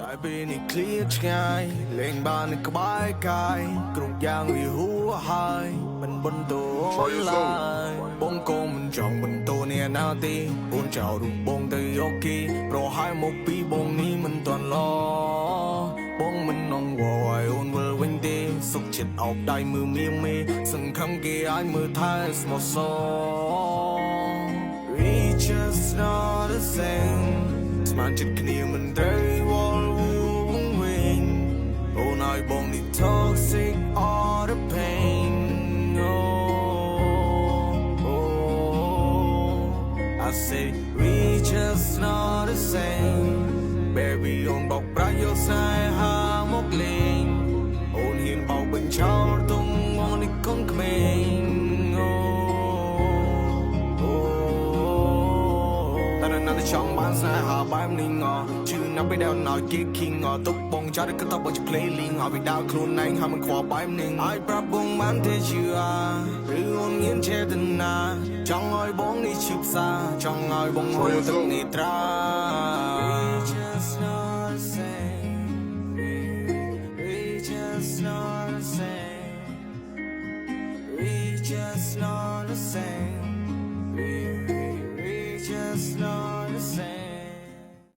តែពេលនេះឃ្លៀតឆ្ងាយលេងបាននៅក្បែរកាយគ្រប់យ៉ាងវាហួហើយមិនបន្តអនឡាញបងក៏មិនចង់បន្តនេះណាទេអូនចោលរូបបងទៅយកគេប្រហែលមកពីបងនេះមិនទាន់ល្អបងមិននងវ៉ៃអូនវិលវិញទេសុខចិត្តអោបដៃមើលមៀងមេសង្ឃឹមគេអាចមើលថែស្មោះសរ We just not the same ស្មានចិត្តគ្នាមិនត្រូវវល់វងវិញអូនឲ្យបងនេះ toxic all the pain I say we just not the same baby អូនបោកប្រាស់យកខ្សែហាមកលេងអូនហ៊ានបោកបញ្ចោលទុំមកនេះកូនក្មេងតែចង់បានស្នេហាបែបនេះជឿណាស់ពេលដែលណយគេ king ទុកបងចោលគឺតបជា play link ឲ្យវាដើរខ្លួនឯងហើយមិនខ្វល់បែបនេះឲ្យប្រាប់បងបានទេជឿឬអូនមានចេតនាចង់ឲ្យបងនេះឈឺផ្សាចង់ឲ្យបងហូរទឹកនេត្រា We just not the same We just not the same We just not the same We just not